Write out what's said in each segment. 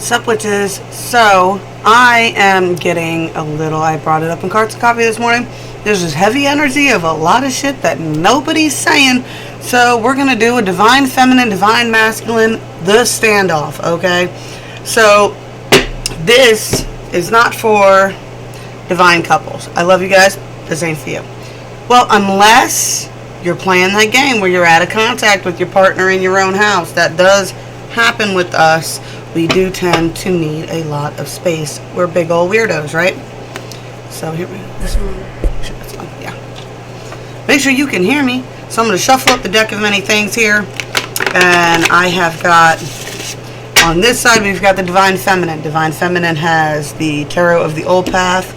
Sup, witches. So, I am getting a little, I brought it up in Carts of Coffee this morning. There's this heavy energy of a lot of shit that nobody's saying. So, we're going to do a divine feminine, divine masculine, the standoff, okay? So, this is not for divine couples. I love you guys. This ain't for you. Well, unless you're playing that game where you're out of contact with your partner in your own house. That does happen with us. We do tend to need a lot of space. We're big old weirdos, right? So here we go. This one. That's on. Yeah. Make sure you can hear me. So I'm going to shuffle up the deck of many things here. And I have got, on this side, we've got the Divine Feminine. Divine Feminine has the Tarot of the Old Path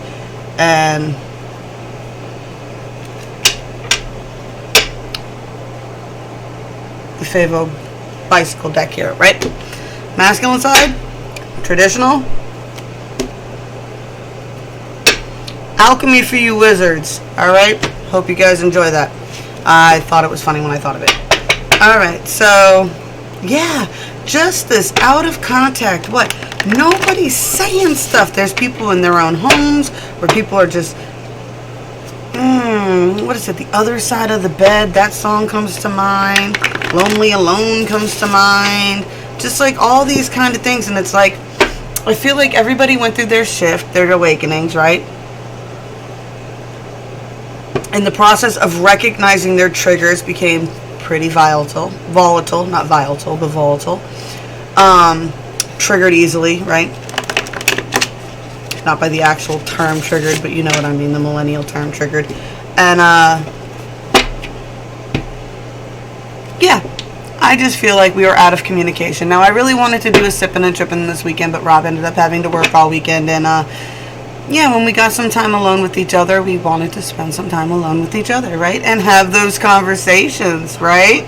and the Favo Bicycle deck here, right? Masculine side, traditional. Alchemy for you wizards, alright? Hope you guys enjoy that. I thought it was funny when I thought of it. Alright, so, yeah, just this out of contact. What? Nobody's saying stuff. There's people in their own homes where people are just, what is it? The Other Side of the Bed. That song comes to mind. Lonely Alone comes to mind. Just like all these kind of things. And it's like, I feel like everybody went through their shift, their awakenings, right? In the process of recognizing their triggers became pretty volatile, not volatile, but volatile. Triggered easily, right? Not by the actual term triggered, but you know what I mean, the millennial term triggered. And, yeah, I just feel like we were out of communication. Now, I really wanted to do a sipping and tripping this weekend, but Rob ended up having to work all weekend. And, yeah, when we got some time alone with each other, we wanted to spend some time alone with each other, right? And have those conversations, right?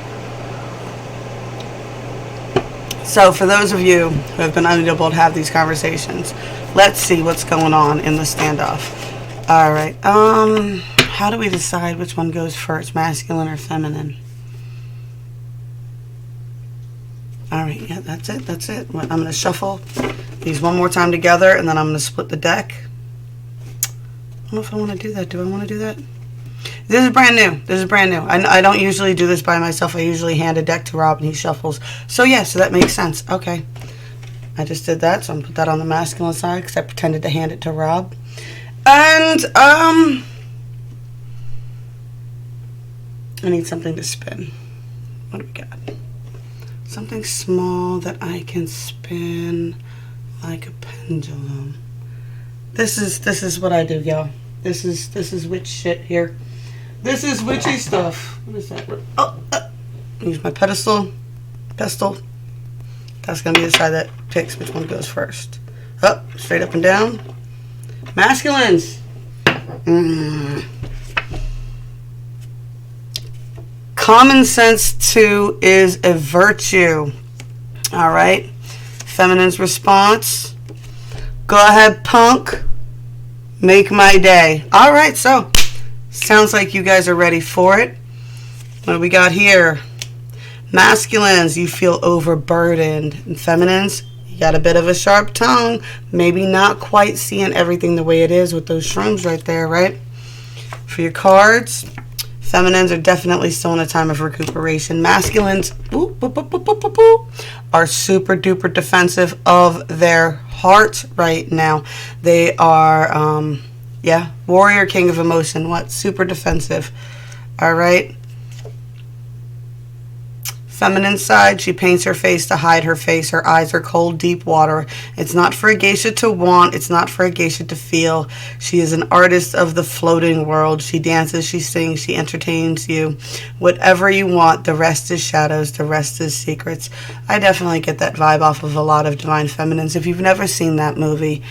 So, for those of you who have been unable to have these conversations, let's see what's going on in the standoff. All right. How do we decide which one goes first, masculine or feminine? All right, yeah, that's it. I'm going to shuffle these one more time together, and then I'm going to split the deck. I don't know if I want to do that. Do I want to do that? This is brand new. I don't usually do this by myself. I usually hand a deck to Rob, and he shuffles. So, yeah, so that makes sense. Okay. I just did that, so I'm going to put that on the masculine side, because I pretended to hand it to Rob. And, I need something to spin. What do we got? Something small that I can spin like a pendulum. This is what I do, y'all. This is witch shit here. This is witchy stuff. What is that? Oh, use my pestle. That's gonna be the side that picks which one goes first. Up, straight up and down. Masculines. Common sense, too, is a virtue. All right. Feminine's response. Go ahead, punk. Make my day. All right, so sounds like you guys are ready for it. What do we got here? Masculines, you feel overburdened. And feminines, you got a bit of a sharp tongue. Maybe not quite seeing everything the way it is with those shrooms right there, right? For your cards, feminines are definitely still in a time of recuperation. Masculines are super duper defensive of their heart right now. They are, warrior, king of emotion. What? Super defensive. All right. Feminine side, she paints her face to hide her face. Her eyes are cold, deep water. It's not for a geisha to want. It's not for a geisha to feel. She is an artist of the floating world. She dances, she sings, she entertains you. Whatever you want, the rest is shadows, the rest is secrets. I definitely get that vibe off of a lot of Divine Feminines. If you've never seen that movie,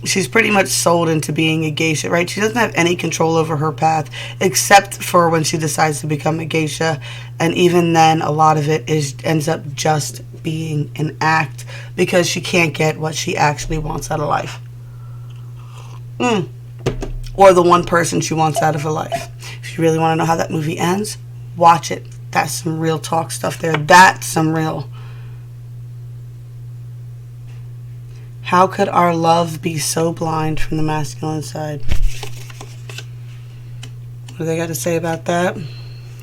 she's pretty much sold into being a geisha, right? She doesn't have any control over her path, except for when she decides to become a geisha. And even then, a lot of it ends up just being an act, because she can't get what she actually wants out of life. Or the one person she wants out of her life. If you really want to know how that movie ends, watch it. That's some real talk stuff there. That's some real How could our love be so blind from the masculine side? What do they got to say about that?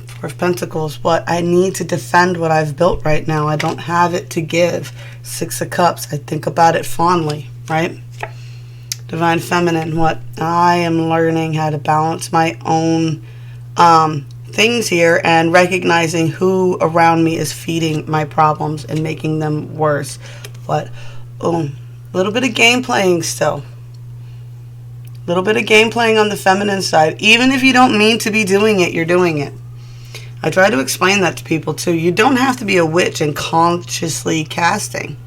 Four of Pentacles. What? I need to defend what I've built right now. I don't have it to give. Six of Cups. I think about it fondly, right? Divine Feminine. What? I am learning how to balance my own things here and recognizing who around me is feeding my problems and making them worse. What? Oh, a little bit of game playing still. A little bit of game playing on the feminine side. Even if you don't mean to be doing it, you're doing it. I try to explain that to people too. You don't have to be a witch and consciously casting.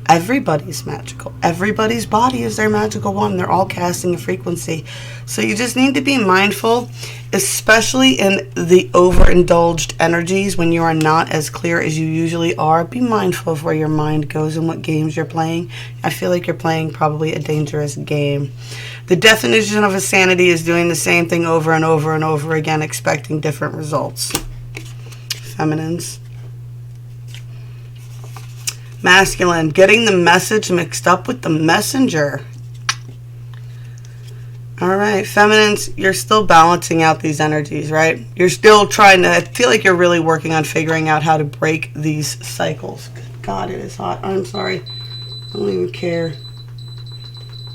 Everybody's magical. Everybody's body is their magical one. They're all casting a frequency. So you just need to be mindful, especially in the overindulged energies when you are not as clear as you usually are. Be mindful of where your mind goes and what games you're playing. I feel like you're playing probably a dangerous game. The definition of insanity is doing the same thing over and over and over again, expecting different results. Feminines. Masculine, getting the message mixed up with the messenger. All right, feminines, you're still balancing out these energies, right? You're still trying to, I feel like you're really working on figuring out how to break these cycles. God, it is hot. I'm sorry. I don't even care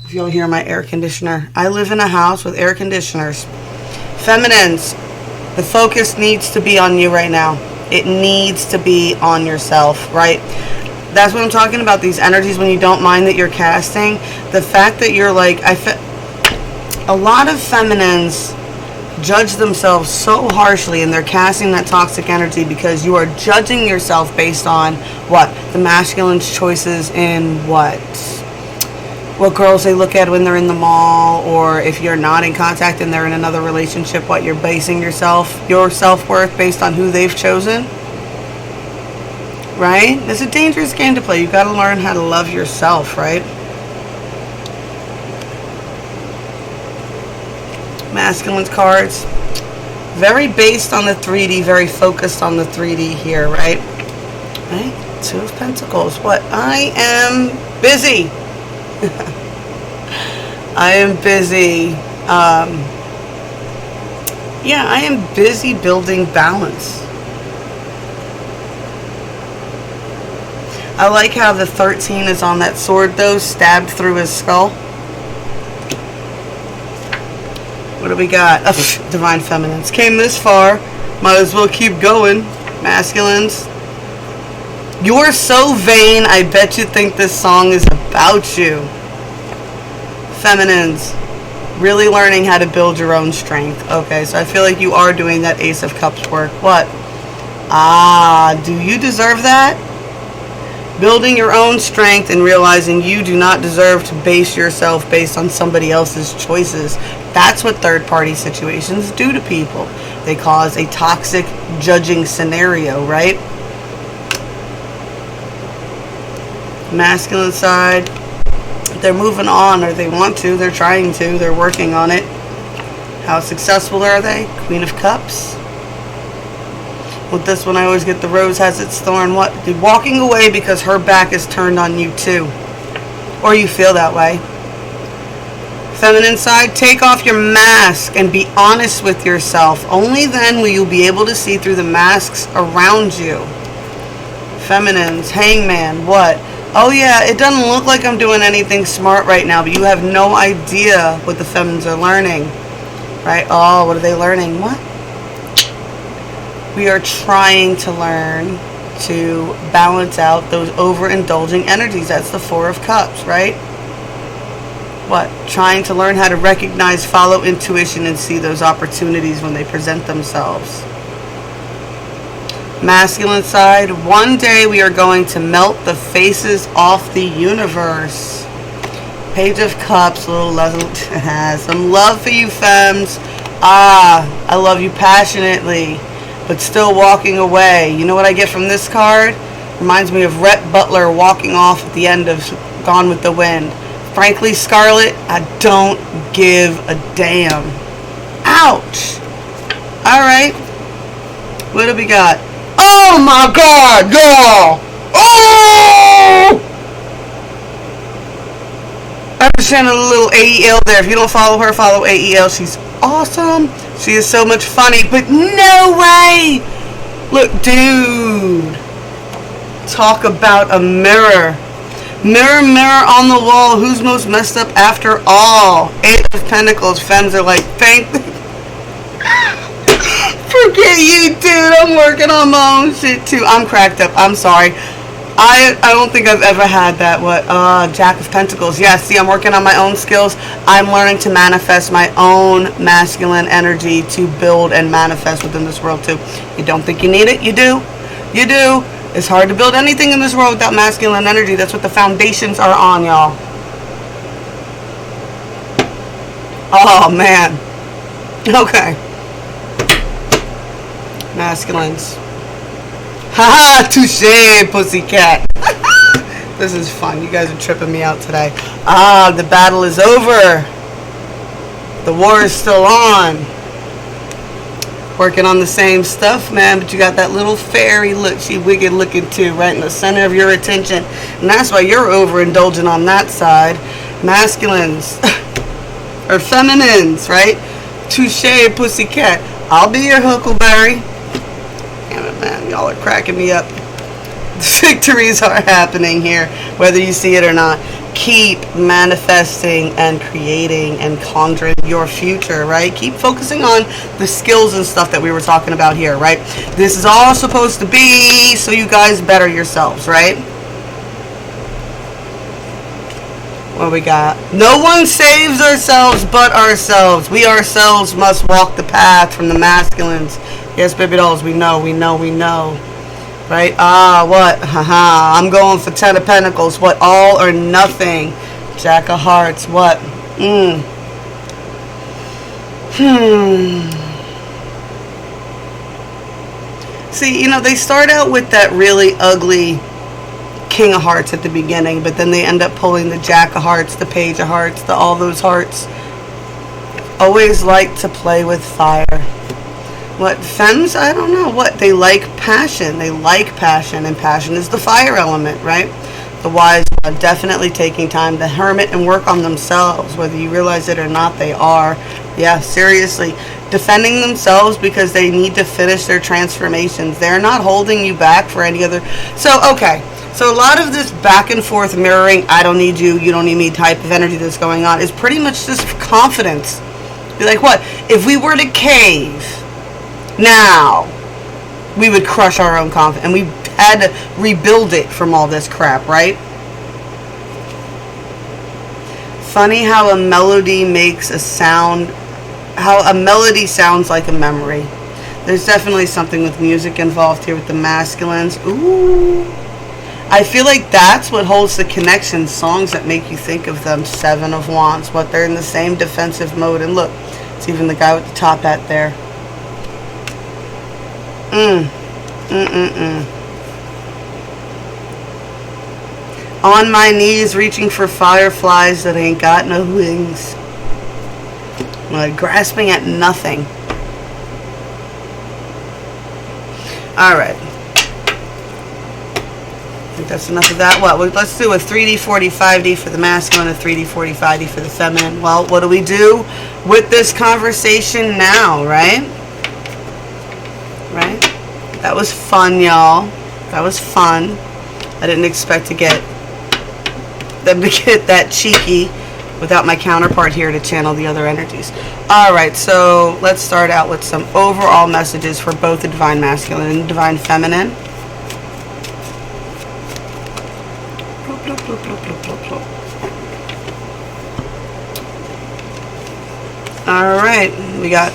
if y'all hear my air conditioner. I live in a house with air conditioners. Feminines, the focus needs to be on you right now. It needs to be on yourself, right? That's what I'm talking about, these energies when you don't mind that you're casting. The fact that you're like, a lot of feminines judge themselves so harshly and they're casting that toxic energy because you are judging yourself based on what? The masculine's choices in what girls they look at when they're in the mall, or if you're not in contact and they're in another relationship, what you're basing your self-worth based on who they've chosen. Right? It's a dangerous game to play. You've got to learn how to love yourself, right? Masculine cards. Very based on the 3D, very focused on the 3D here, right? Right? Two of Pentacles. What? I am busy. I am busy. Yeah, I am busy building balance. I like how the 13 is on that sword, though, stabbed through his skull. What do we got? Oh, Divine Feminines. Came this far. Might as well keep going. Masculines. You're so vain, I bet you think this song is about you. Feminines. Really learning how to build your own strength. Okay, so I feel like you are doing that Ace of Cups work. What? Ah, do you deserve that? Building your own strength and realizing you do not deserve to base yourself based on somebody else's choices. That's what third-party situations do to people. They cause a toxic judging scenario, right? Masculine side, they're moving on, or they want to. They're trying to. They're working on it. How successful are they? Queen of Cups. With this one, I always get the rose has its thorn. What? You're walking away because her back is turned on you too. Or you feel that way. Feminine side, take off your mask and be honest with yourself. Only then will you be able to see through the masks around you. Feminines, Hangman, what? Oh yeah, it doesn't look like I'm doing anything smart right now, but you have no idea what the feminines are learning. Right? Oh, what are they learning? What? We are trying to learn to balance out those overindulging energies. That's the Four of Cups, right? What? Trying to learn how to recognize, follow intuition, and see those opportunities when they present themselves. Masculine side, one day we are going to melt the faces off the universe. Page of Cups, a little love, some love for you, femmes. Ah, I love you passionately, but still walking away. You know what I get from this card? Reminds me of Rhett Butler walking off at the end of Gone with the Wind. Frankly, Scarlet, I don't give a damn. Ouch. Alright. What do we got? Oh my God, girl! Oh! Representing a little AEL there. If you don't follow her, follow AEL. She's awesome. She is so much funny, but no way. Look, dude. Talk about a mirror. Mirror, mirror on the wall. Who's most messed up after all? Eight of Pentacles. Femmes are like, thank. Forget you, dude. I'm working on my own shit too. I'm cracked up. I'm sorry. I don't think I've ever had that. What? Jack of Pentacles. Yeah, see, I'm working on my own skills. I'm learning to manifest my own masculine energy to build and manifest within this world too. You don't think you need it? You do. You do. It's hard to build anything in this world without masculine energy. That's what the foundations are on, y'all. Oh, man. Okay. Masculines. Haha, touche, pussycat. This is fun. You guys are tripping me out today. Ah, the battle is over. The war is still on. Working on the same stuff, man, but you got that little fairy look, she wicked looking too, right in the center of your attention. And that's why you're overindulgent on that side. Masculines. Or feminines, right? Touche, pussycat. I'll be your huckleberry. Damn it, man, y'all are cracking me up. Victories are happening here, whether you see it or not. Keep manifesting and creating and conjuring your future, right? Keep focusing on the skills and stuff that we were talking about here, right? This is all supposed to be so you guys better yourselves, right? What we got? No one saves ourselves but ourselves. We ourselves must walk the path from the masculines. Yes, baby dolls, we know. Right? Ah, what? Haha. I'm going for 10 of Pentacles. What? All or nothing. Jack of Hearts. What? See, you know, they start out with that really ugly King of Hearts at the beginning, but then they end up pulling the Jack of Hearts, the Page of Hearts, the all those hearts. Always like to play with fire. What? Femmes? I don't know. What? They like passion. They like passion, and passion is the fire element, right? The wise are definitely taking time to hermit and work on themselves. Whether you realize it or not, they are. Yeah, seriously. Defending themselves because they need to finish their transformations. They're not holding you back for any other... So, okay. So a lot of this back and forth mirroring, I don't need you, you don't need me type of energy that's going on is pretty much just confidence. Be like, what? If we were to cave... Now, we would crush our own confidence, and we had to rebuild it from all this crap, right? Funny how a melody makes a sound, how a melody sounds like a memory. There's definitely something with music involved here with the masculines. Ooh. I feel like that's what holds the connection, songs that make you think of them. 7 of Wands, what? They're in the same defensive mode, and look, it's even the guy with the top hat there. On my knees reaching for fireflies that ain't got no wings. Like grasping at nothing. Alright. I think that's enough of that. What? Let's do a 3D 45D for the masculine, a 3D 45D for the feminine. Well, what do we do with this conversation now, right? Right? That was fun, y'all. That was fun. I didn't expect to get them to get that cheeky without my counterpart here to channel the other energies. Alright, so let's start out with some overall messages for both the Divine Masculine and Divine Feminine. Alright, we got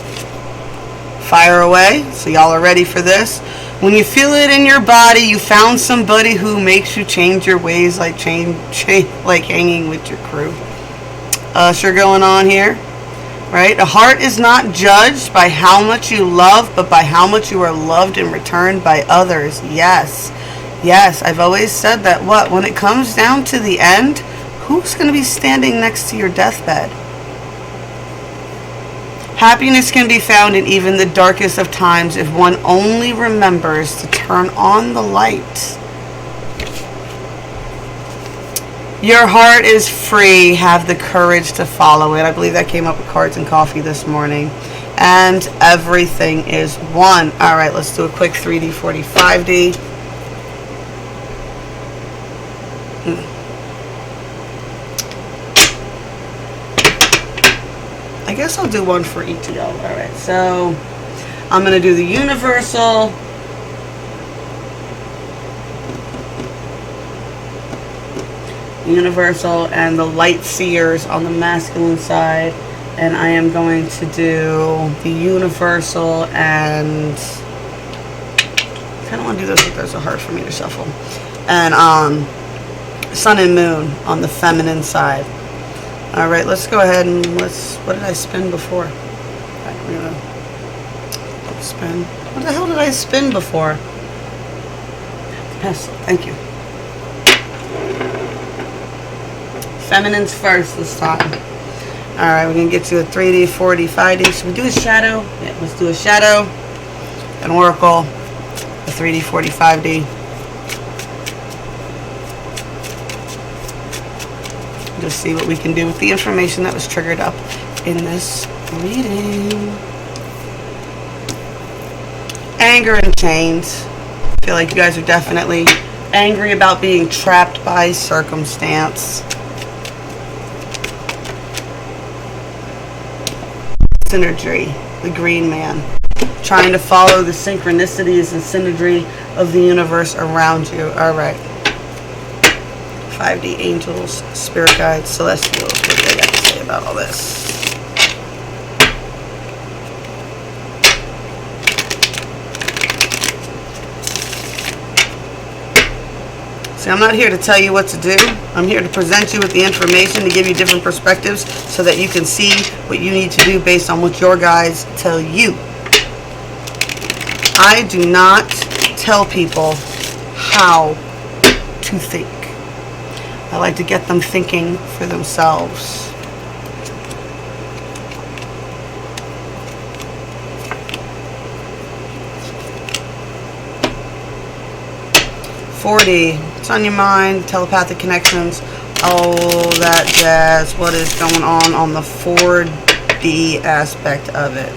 fire away, so y'all are ready for this. When you feel it in your body, you found somebody who makes you change your ways, like like hanging with your crew. Sure going on here, right? A heart is not judged by how much you love, but by how much you are loved in return by others. Yes, yes, I've always said that. What? When it comes down to the end, who's going to be standing next to your deathbed? Happiness can be found in even the darkest of times if one only remembers to turn on the light. Your heart is free. Have the courage to follow it. I believe that came up with Cards and Coffee this morning. And everything is one. All right, let's do a quick 3D, 4D, 5D. I guess I'll do one for each of y'all. All right, so I'm going to do the universal. Universal and the light seers on the masculine side, and I am going to do the universal and I kind of want to do this, but there's a heart for me to shuffle, and sun and moon on the feminine side. All right, let's go ahead and what did I spin before? I'm gonna spin. What the hell did I spin before? Yes, thank you. Feminine's first this time. Alright, we're going to get to a 3D, 4D, 5D. Should we do a shadow? Yeah, let's do a shadow, an oracle, a 3D, 4D, 5D. Just see what we can do with the information that was triggered up in this reading. Anger and chains. I feel like you guys are definitely angry about being trapped by circumstance. Synergy, the green man, trying to follow the synchronicities and synergy of the universe around you. All right, 5D angels, spirit guides, celestials. What do they got to say about all this? See, I'm not here to tell you what to do. I'm here to present you with the information to give you different perspectives so that you can see what you need to do based on what your guides tell you. I do not tell people how to think. I like to get them thinking for themselves. $40. What's on your mind? Telepathic connections, all that jazz. What is going on the 4D aspect of it?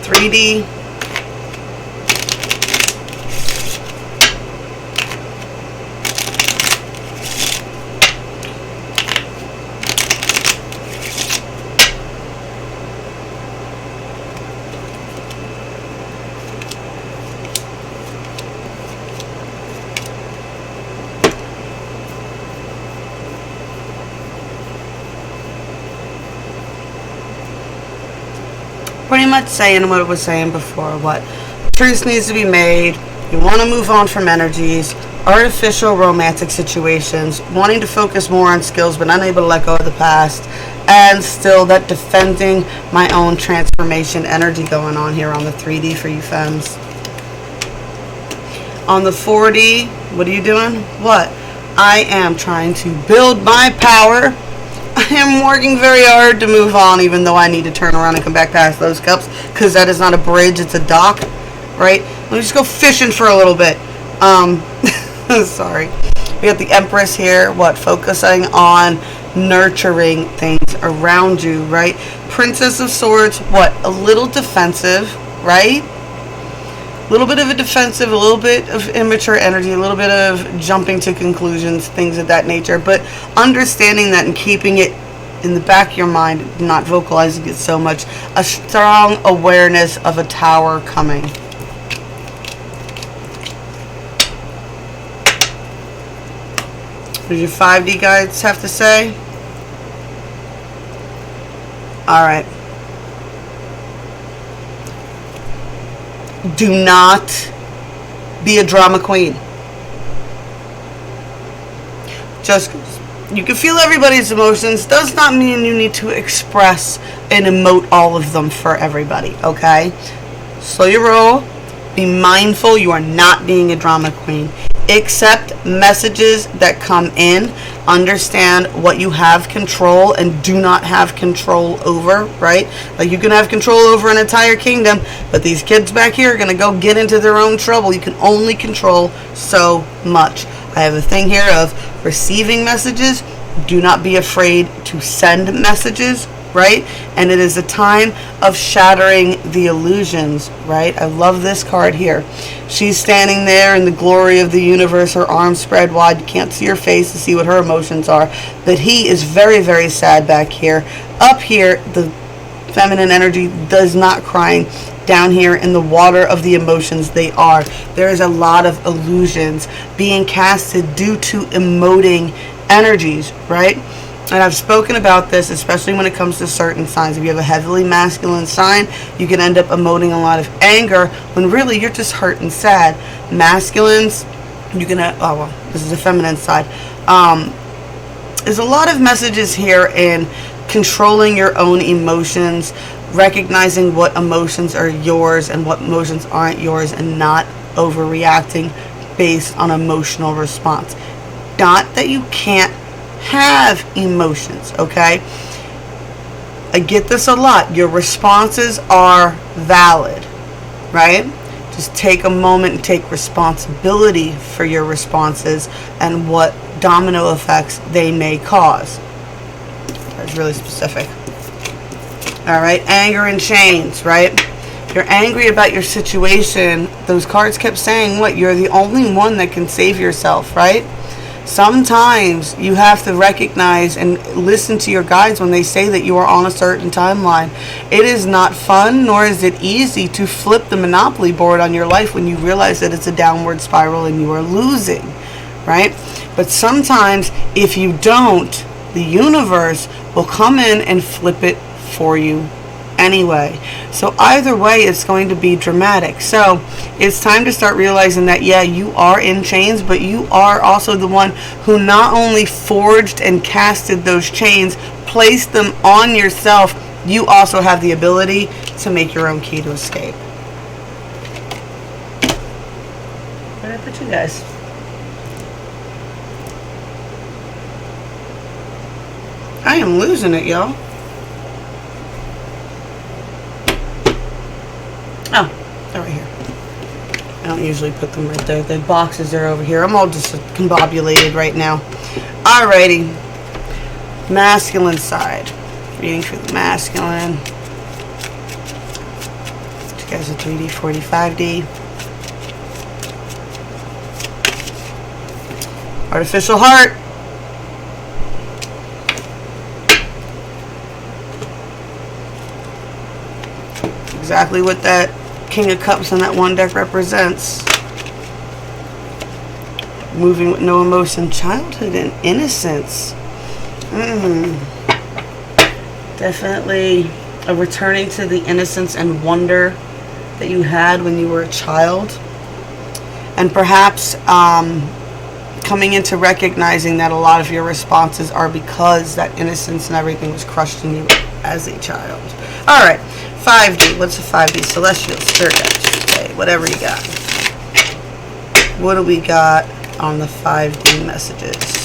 $3D. Pretty much saying what it was saying before. What truth needs to be made. You want to move on from energies, artificial romantic situations, wanting to focus more on skills but unable to let go of the past, and still that defending my own transformation energy going on here on the 3D for you femmes. On the 4D, what are you doing? What? I am trying to build my power. I am working very hard to move on, even though I need to turn around and come back past those cups, because that is not a bridge, it's a dock, right? Let me just go fishing for a little bit. Sorry. We got the Empress here, what? Focusing on nurturing things around you, right? Princess of Swords, what? A little defensive, right? A little bit of a defensive, a little bit of immature energy, a little bit of jumping to conclusions, things of that nature, but understanding that and keeping it in the back of your mind, not vocalizing it so much, a strong awareness of a tower coming. What did your 5D guides have to say? All right. Do not be a drama queen. Just You can feel everybody's emotions. Does not mean you need to express and emote all of them for everybody, okay? Slow your roll. Be mindful you are not being a drama queen. Accept messages that come in. Understand what you have control and do not have control over, right? Like, you can have control over an entire kingdom, but these kids back here are going to go get into their own trouble. You can only control so much. I have a thing here of receiving messages. Do not be afraid to send messages, right? And it is a time of shattering the illusions, right? I love this card here. She's standing there in the glory of the universe, her arms spread wide. You can't see her face to see what her emotions are. But he is very, very sad back here. Up here, the feminine energy does not crying. Down here in the water of the emotions, they are. There is a lot of illusions being casted due to emoting energies, right? And I've spoken about this, especially when it comes to certain signs. If you have a heavily masculine sign, you can end up emoting a lot of anger when really you're just hurt and sad. Masculines, you can, this is the feminine side. There's a lot of messages here in controlling your own emotions, recognizing what emotions are yours and what emotions aren't yours, and not overreacting based on emotional response. Not that you can't have emotions, okay? I get this a lot. Your responses are valid, right? Just take a moment and take responsibility for your responses and what domino effects they may cause. That's really specific. All right, anger and chains, right? You're angry about your situation. Those cards kept saying, what? You're the only one that can save yourself, right? Sometimes you have to recognize and listen to your guides when they say that you are on a certain timeline. It is not fun, nor is it easy to flip the Monopoly board on your life when you realize that it's a downward spiral and you are losing, right? But sometimes if you don't, the universe will come in and flip it for you anyway. So either way, it's going to be dramatic. So it's time to start realizing that, yeah, you are in chains, but you are also the one who not only forged and casted those chains, placed them on yourself, you also have the ability to make your own key to escape. Where did I put you guys? I am losing it, y'all. Oh, they're right here. I don't usually put them right there. The boxes are over here. I'm all just combobulated right now. Alrighty. Masculine side. Reading for the masculine. You guys are 3D, 4D, 5D. Artificial heart. Exactly what that King of Cups on that one deck represents. Moving with no emotion. Childhood and innocence. Definitely a returning to the innocence and wonder that you had when you were a child. And perhaps coming into recognizing that a lot of your responses are because that innocence and everything was crushed in you as a child. Alright. 5D. What's a 5D? Celestial, Spirit Guides. Okay, whatever you got. What do we got on the 5D messages?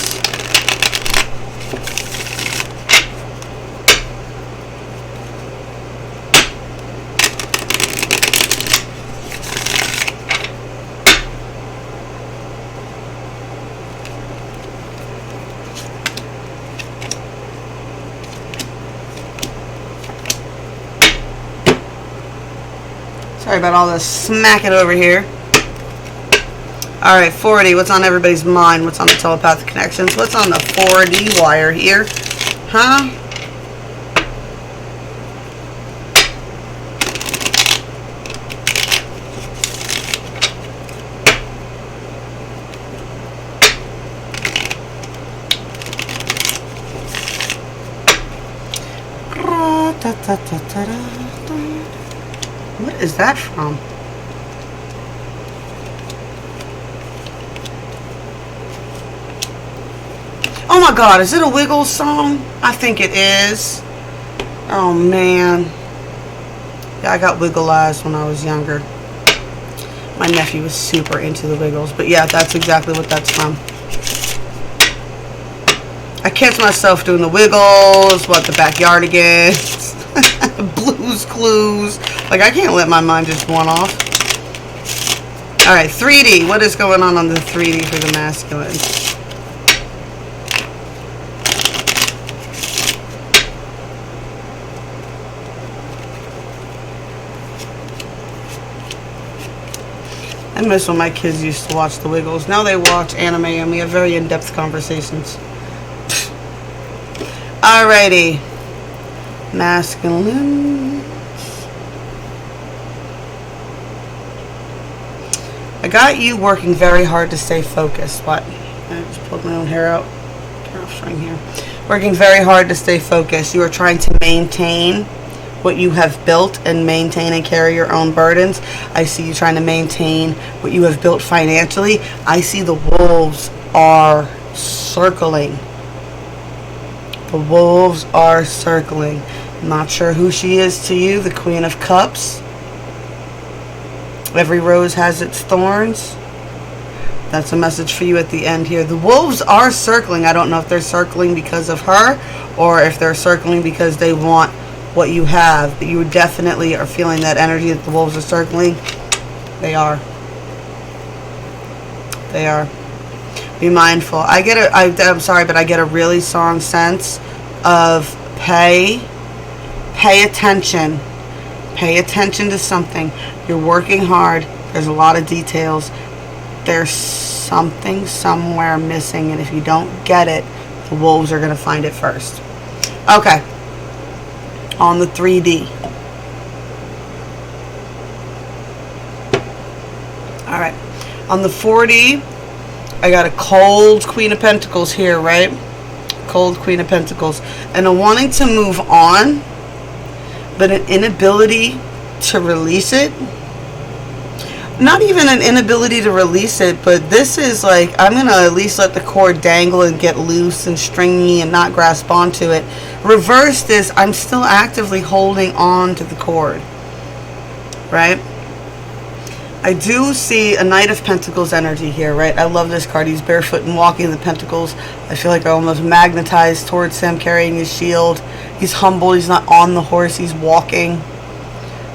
Sorry about all this smacking over here. Alright, 4D. What's on everybody's mind? What's on the telepathic connections? What's on the 4D wire here? Huh? What is that from? Oh my Oh God, is it a Wiggles song? I think it is. Oh man. Yeah, I got Wiggle-ized when I was younger. My nephew was super into the Wiggles. But yeah, that's exactly what that's from. I catch myself doing the Wiggles, the Backyardigans, Blues Clues. Like, I can't let my mind just one off. Alright, 3D. What is going on the 3D for the masculine? I miss when my kids used to watch the Wiggles. Now they watch anime and we have very in-depth conversations. Alrighty. Masculine. I got you working very hard to stay focused. What? I just pulled my own hair out. Right here. Working very hard to stay focused. You are trying to maintain what you have built and maintain and carry your own burdens. I see you trying to maintain what you have built financially. I see the wolves are circling. The wolves are circling. I'm not sure who she is to you. The Queen of Cups. Every rose has its thorns. That's a message for you at the end here. The wolves are circling. I don't know if they're circling because of her or if they're circling because they want what you have, but you definitely are feeling that energy that the wolves are circling. They are. They are. Be mindful. I'm sorry, but I get a really strong sense of pay attention. Pay attention to something. You're working hard. There's a lot of details. There's something somewhere missing, and if you don't get it, the wolves are going to find it first. Okay. On the 3D. Alright. On the 4D, I got a cold Queen of Pentacles here, right? Cold Queen of Pentacles. And a wanting to move on, but an inability to release it. Not even an inability to release it, but this is like, I'm going to at least let the cord dangle and get loose and stringy and not grasp onto it. Reverse this, I'm still actively holding on to the cord. Right? I do see a Knight of Pentacles energy here, right? I love this card. He's barefoot and walking the pentacles. I feel like I almost magnetized towards him, carrying his shield. He's humble. He's not on the horse. He's walking.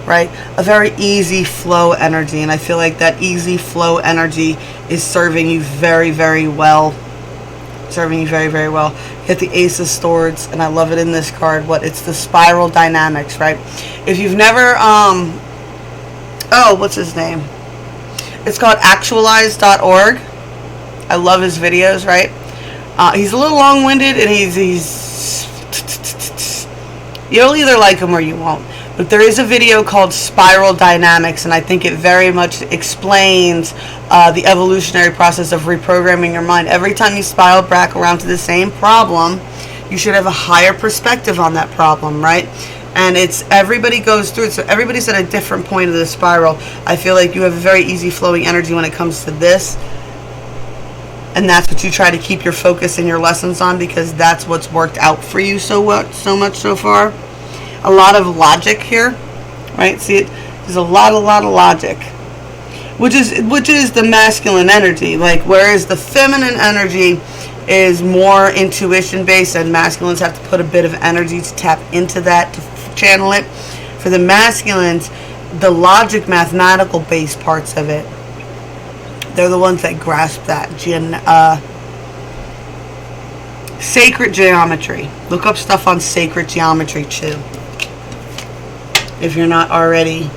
Right? A very easy flow energy. And I feel like that easy flow energy is serving you very, very well. Serving you very, very well. You get the Ace of Swords, and I love it in this card. It's the spiral dynamics, right? If you've never, what's his name? It's called actualize.org. I love his videos, right? He's a little long-winded, and he's you'll either like him or you won't. But there is a video called Spiral Dynamics, and I think it very much explains the evolutionary process of reprogramming your mind. Every time you spiral back around to the same problem, you should have a higher perspective on that problem, right? And everybody goes through it, so everybody's at a different point of the spiral. I feel like you have a very easy flowing energy when it comes to this, and that's what you try to keep your focus and your lessons on, because that's what's worked out for you so much so far. A lot of logic here, right? See it? There's a lot of logic, which is the masculine energy. Like, whereas the feminine energy is more intuition based, and masculines have to put a bit of energy to tap into that, to channel it. For the masculines, the logic, mathematical based parts of it, they're the ones that grasp that. Sacred geometry. Look up stuff on sacred geometry too, if you're not already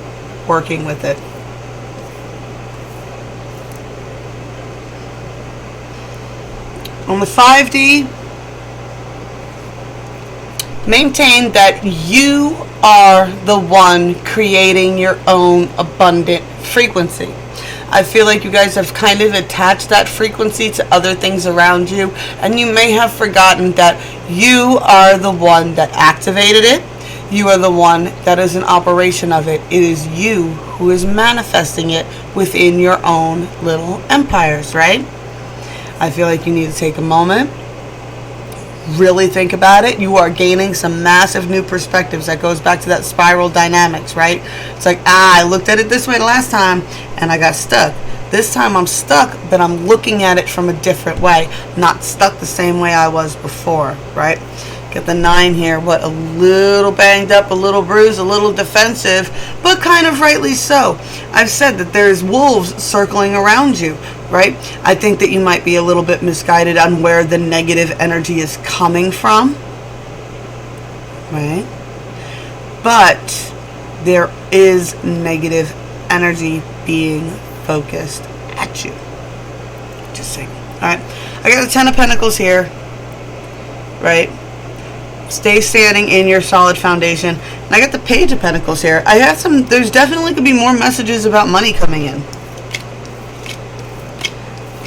working with it. On the 5D, maintain that you are the one creating your own abundant frequency. I feel like you guys have kind of attached that frequency to other things around you, and you may have forgotten that you are the one that activated it. You are the one that is in operation of it. It is you who is manifesting it within your own little empires, right? I feel like you need to take a moment, really think about it, you are gaining some massive new perspectives. That goes back to that spiral dynamics, right? It's like, I looked at it this way last time and I got stuck. This time I'm stuck, but I'm looking at it from a different way. Not stuck the same way I was before, right? Get the 9 here. What, a little banged up, a little bruised, a little defensive, but kind of rightly so. I've said that there's wolves circling around you, right? I think that you might be a little bit misguided on where the negative energy is coming from, right? But there is negative energy being focused at you. Just saying. All right. I got the 10 of Pentacles here, right? Stay standing in your solid foundation. And I got the Page of Pentacles here. I have some, there's definitely could be more messages about money coming in.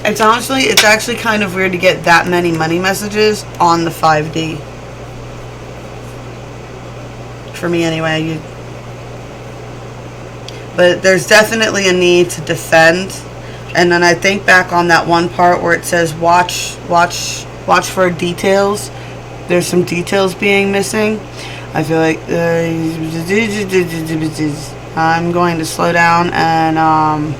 It's actually kind of weird to get that many money messages on the 5D. For me anyway. But there's definitely a need to defend. And then I think back on that one part where it says watch for details. There's some details being missing. I feel like I'm going to slow down and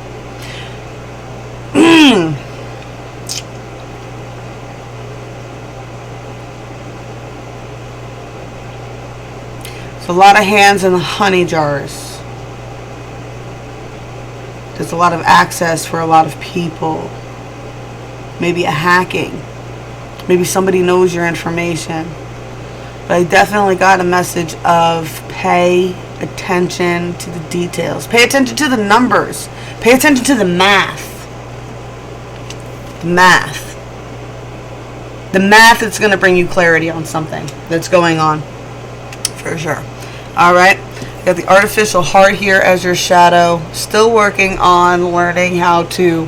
it's a lot of hands in the honey jars. There's a lot of access for a lot of people. Maybe a hacking. Maybe somebody knows your information. But I definitely got a message of pay attention to the details. Pay attention to the numbers. Pay attention to the math. The math. The math that's going to bring you clarity on something that's going on. For sure. Alright. Got the artificial heart here as your shadow. Still working on learning how to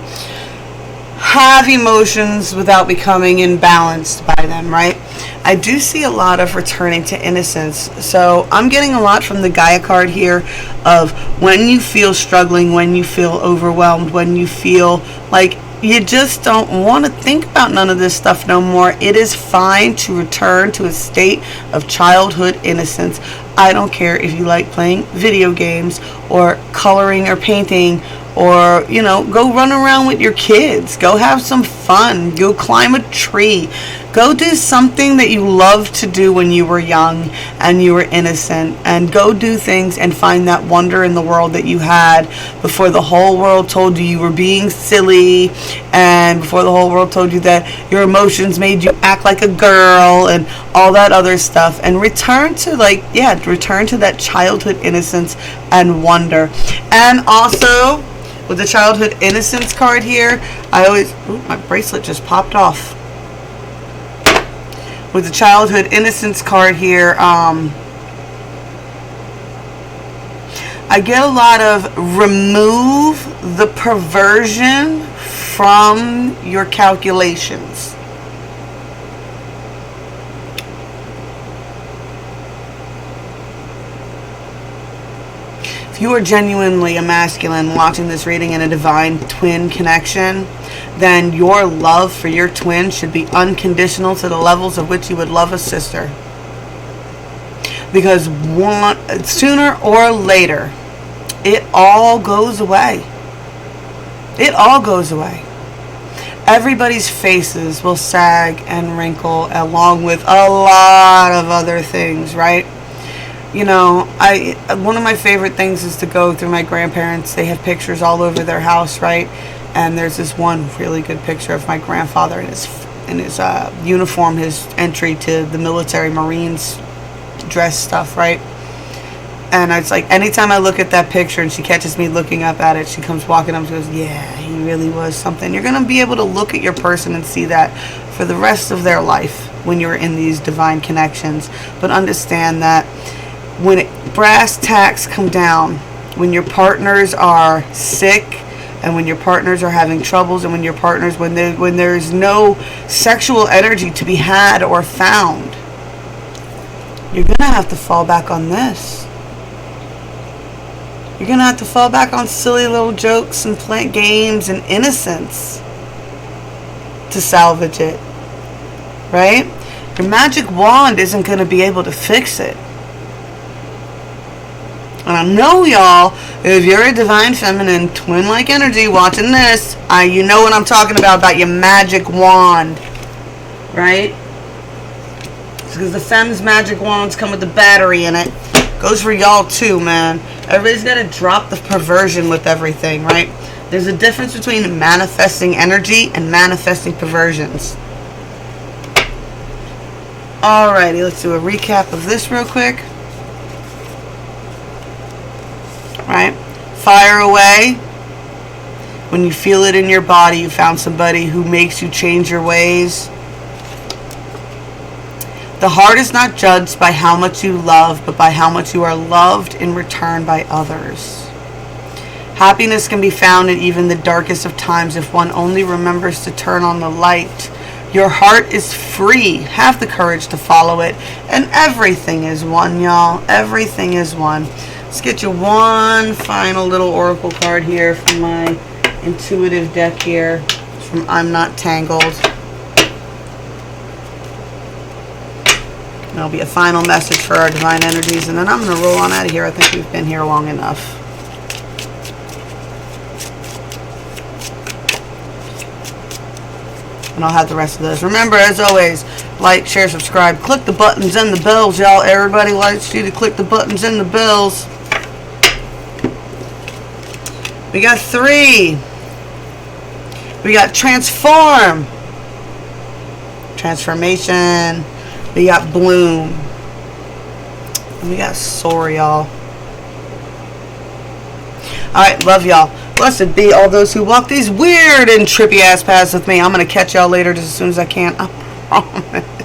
have emotions without becoming imbalanced by them, right? I do see a lot of returning to innocence. So I'm getting a lot from the Gaia card here of when you feel struggling, when you feel overwhelmed, when you feel like you just don't want to think about none of this stuff no more. It is fine to return to a state of childhood innocence. I don't care if you like playing video games or coloring or painting, or, you know, go run around with your kids. Go have some fun. Go climb a tree. Go do something that you loved to do when you were young and you were innocent. And go do things and find that wonder in the world that you had before the whole world told you you were being silly, and before the whole world told you that your emotions made you act like a girl and all that other stuff. And return to return to that childhood innocence and wonder. And also, with the childhood innocence card here, my bracelet just popped off. With the childhood innocence card here, I get a lot of remove the perversion from your calculations. If you are genuinely a masculine watching this reading in a divine twin connection, then your love for your twin should be unconditional to the levels of which you would love a sister. Because sooner or later, it all goes away. It all goes away. Everybody's faces will sag and wrinkle along with a lot of other things, right? You know, one of my favorite things is to go through my grandparents. They have pictures all over their house, right? And there's this one really good picture of my grandfather in his uniform, his entry to the military Marines dress stuff, right? And it's like, anytime I look at that picture and she catches me looking up at it, she comes walking up and she goes, yeah, he really was something. You're going to be able to look at your person and see that for the rest of their life when you're in these divine connections. But understand that when brass tacks come down, when your partners are sick, and when your partners are having troubles, and when there's no sexual energy to be had or found, you're going to have to fall back on this. You're going to have to fall back on silly little jokes and play games and innocence to salvage it, right? Your magic wand isn't going to be able to fix it. And I know, y'all, if you're a divine feminine twin-like energy watching this, you know what I'm talking about your magic wand, right? Because the femmes magic wands come with the battery in it. Goes for y'all too, man. Everybody's got to drop the perversion with everything, right? There's a difference between manifesting energy and manifesting perversions. Alrighty, let's do a recap of this real quick. Right? Fire away. When you feel it in your body, you found somebody who makes you change your ways. The heart is not judged by how much you love, but by how much you are loved in return by others. Happiness can be found in even the darkest of times if one only remembers to turn on the light. Your heart is free. Have the courage to follow it. And everything is one, y'all. Everything is one. Let's get you one final little oracle card here from my intuitive deck here. It's from I'm Not Tangled. There'll be a final message for our divine energies, and then I'm going to roll on out of here. I think we've been here long enough. And I'll have the rest of those. Remember, as always, like, share, subscribe. Click the buttons and the bells, y'all. Everybody likes you to click the buttons and the bells. We got 3. We got transform. Transformation. We got bloom. And we got soar, y'all. Alright, love y'all. Blessed be all those who walk these weird and trippy ass paths with me. I'm going to catch y'all later just as soon as I can. I promise.